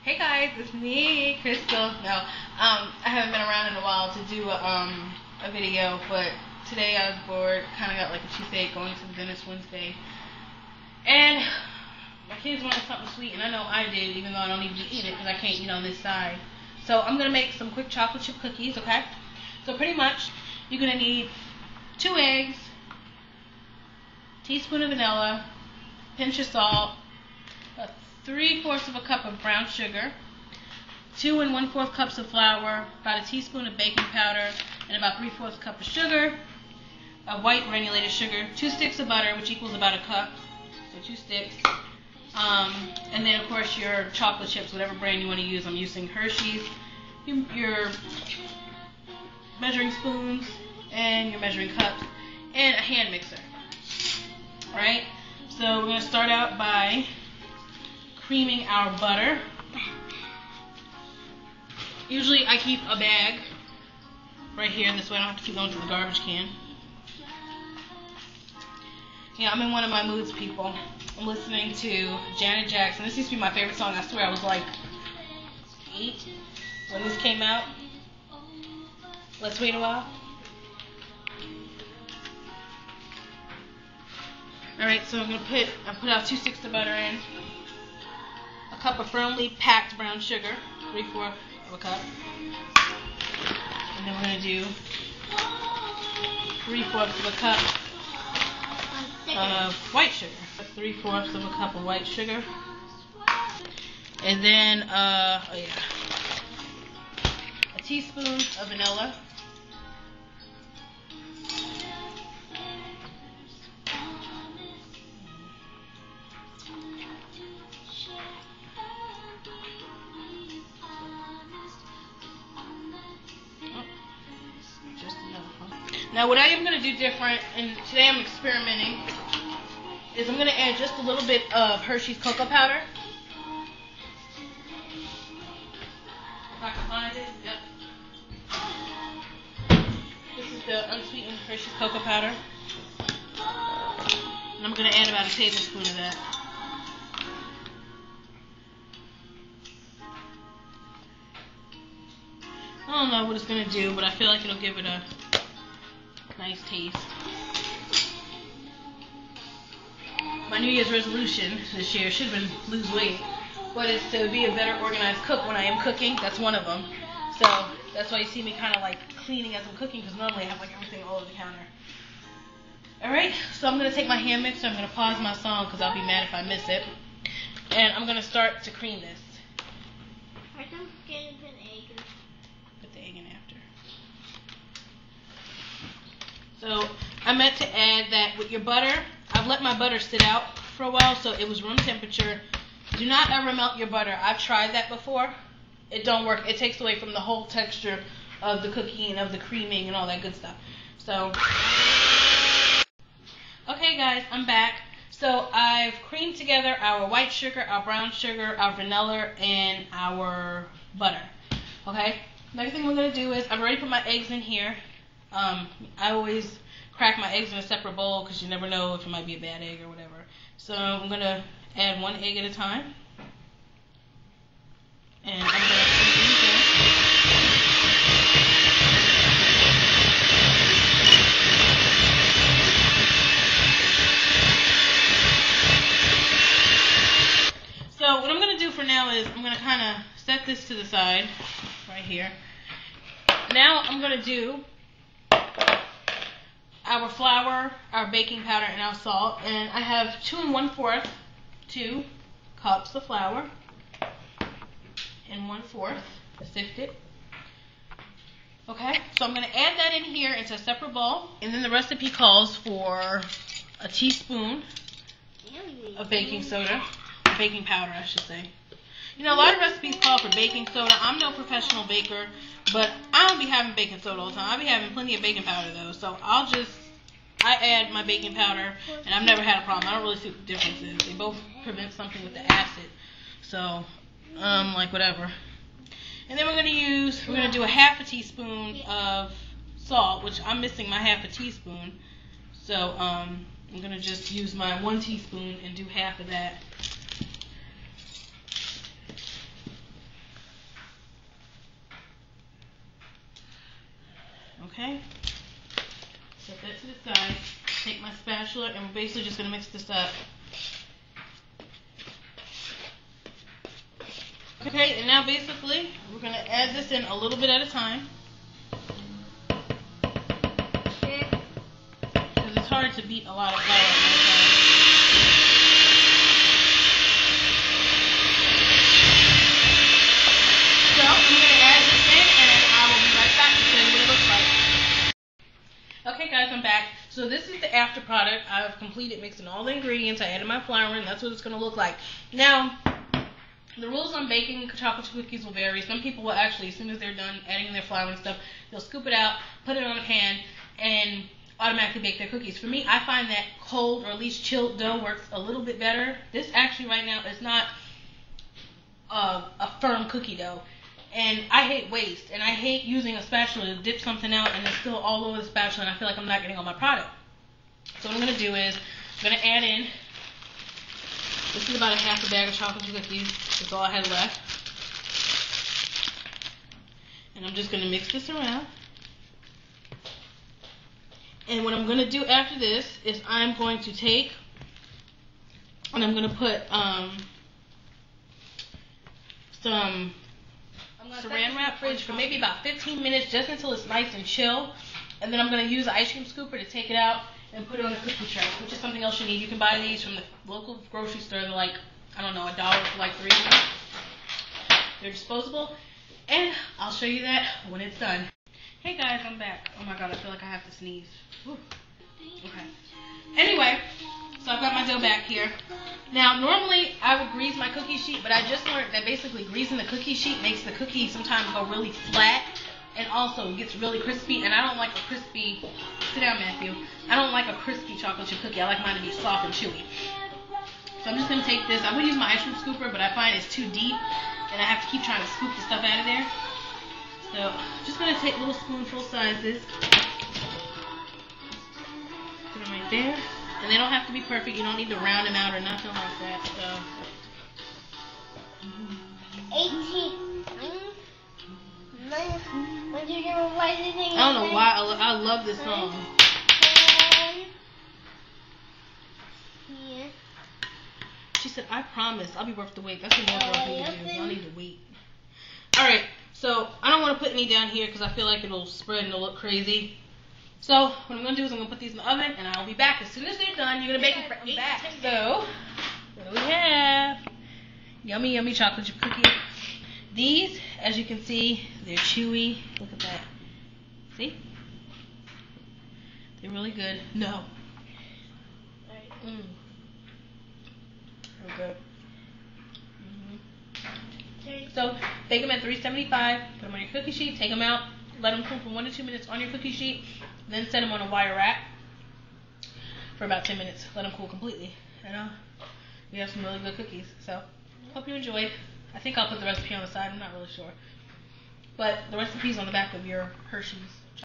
Hey guys, it's me, Krystel. No, I haven't been around in a while to do a video, but today I was bored, kind of got like a toothache going to the dentist Wednesday, and my kids wanted something sweet, and I know I did, even though I don't even eat it because I can't eat on this side. So I'm gonna make some quick chocolate chip cookies, okay? So pretty much, you're gonna need 2 eggs, teaspoon of vanilla, pinch of salt, 3/4 of a cup of brown sugar, 2 1/4 cups of flour, about a teaspoon of baking powder, and about 3/4 cup of sugar, of white granulated sugar, 2 sticks of butter, which equals about a cup, so 2 sticks, and then of course your chocolate chips, whatever brand you want to use. I'm using Hershey's, your measuring spoons, and your measuring cups, and a hand mixer. Alright, so we're going to start out by creaming our butter. Usually I keep a bag right here, this way I don't have to keep going to the garbage can. Yeah, I'm in one of my moods, people. I'm listening to Janet Jackson. This used to be my favorite song. I swear I was like 8 when this came out. Let's wait a while. Alright, so I'm gonna put out 2 sticks of butter in, a cup of firmly packed brown sugar, 3/4 of a cup, and then we're gonna do 3/4 of a cup of white sugar, 3/4 of a cup of white sugar, and then a teaspoon of vanilla. Now what I am going to do different, and today I'm experimenting, is I'm going to add just a little bit of Hershey's cocoa powder. If I can find it, yep. This is the unsweetened Hershey's cocoa powder. And I'm going to add about a tablespoon of that. I don't know what it's going to do, but I feel like it'll give it a nice taste. My New Year's resolution this year should have been lose weight, but it's to be a better organized cook when I am cooking. That's one of them. So that's why you see me kind of like cleaning as I'm cooking, because normally I have like everything all over the counter. Alright, so I'm going to take my hand mixer. I'm going to pause my song because I'll be mad if I miss it. And I'm going to start to cream this. I don't get an egg. Put the egg in after. So I meant to add that with your butter, I've let my butter sit out for a while, so it was room temperature. Do not ever melt your butter. I've tried that before. It don't work. It takes away from the whole texture of the cookie and of the creaming and all that good stuff. So, okay guys, I'm back. So I've creamed together our white sugar, our brown sugar, our vanilla, and our butter. Okay? Next thing we're going to do is, I've already put my eggs in here. I always crack my eggs in a separate bowl because you never know if it might be a bad egg or whatever. So I'm going to add 1 egg at a time. And I'm going to put these in. So what I'm going to do for now is I'm going to kind of set this to the side right here. Now I'm going to do our flour, our baking powder, and our salt. And I have 2 1/4 cups of flour and 1/4 sifted. Okay, so I'm going to add that in here into a separate bowl. And then the recipe calls for a teaspoon of baking soda, baking powder I should say. You know, a lot of recipes call for baking soda. I'm no professional baker, but I don't be having baking soda all the time. I be having plenty of baking powder though, so I add my baking powder, and I've never had a problem. I don't really see what the difference is. They both prevent something with the acid, so like whatever. And then we're gonna do a 1/2 teaspoon of salt, which I'm missing my 1/2 teaspoon, so I'm gonna just use my 1 teaspoon and do 1/2 of that. Okay. Set that to the side. Take my spatula and we're basically just going to mix this up. Okay, and now basically we're going to add this in a little bit at a time. Because it's hard to beat a lot of flour at one time. So I'm going to add this in and I will be right back to show you what it looks like. Okay guys, I'm back. So this is the after product. I've completed mixing all the ingredients. I added my flour in. That's what it's going to look like. Now, the rules on baking chocolate chip cookies will vary. Some people will actually, as soon as they're done adding their flour and stuff, they'll scoop it out, put it on a pan, and automatically bake their cookies. For me, I find that cold or at least chilled dough works a little bit better. This actually right now is not a firm cookie dough. And I hate waste, and I hate using a spatula to dip something out and it's still all over the spatula and I feel like I'm not getting all my product. So what I'm going to do is, I'm going to add in, this is about a half a bag of chocolate chip cookies. That's all I had left. And I'm just going to mix this around. And what I'm going to do after this is I'm going to take, and I'm going to put some saran wrap fridge for maybe about 15 minutes, just until it's nice and chill. And then I'm going to use the ice cream scooper to take it out and put it on a cookie tray, which is something else you need. You can buy these from the local grocery store. They're like, I don't know, $1 for like 3 of them. They're disposable. And I'll show you that when it's done. Hey guys, I'm back. Oh my god, I feel like I have to sneeze. Whew. Okay. Anyway, so I've got my dough back here. Now, normally I would grease my cookie sheet, but I just learned that basically greasing the cookie sheet makes the cookie sometimes go really flat and also gets really crispy. And I don't like a crispy, sit down Matthew, I don't like a crispy chocolate chip cookie. I like mine to be soft and chewy. So I'm just going to take this. I would use my ice cream scooper, but I find it's too deep and I have to keep trying to scoop the stuff out of there. So I'm just going to take little spoonful sizes. Put them right there. And they don't have to be perfect. You don't need to round them out or nothing like that. So 18. I don't know why I love this song. Yeah. She said, I promise I'll be worth the wait. That's what more girls need to do. Y'all need to wait. Alright, so I don't want to put any down here because I feel like it'll spread and it'll look crazy. So what I'm going to do is I'm going to put these in the oven and I'll be back. As soon as they're done, you're going to bake them for 8 minutes. So, what do we have? Yummy, yummy chocolate chip cookie. These, as you can see, they're chewy. Look at that. See? They're really good. No. Okay. So, bake them at 375. Put them on your cookie sheet. Take them out. Let them cool for 1 to 2 minutes on your cookie sheet. Then set them on a wire rack for about 10 minutes. Let them cool completely. And we have some really good cookies. So, hope you enjoyed. I think I'll put the recipe on the side. I'm not really sure. But the recipe's on the back of your Hershey's.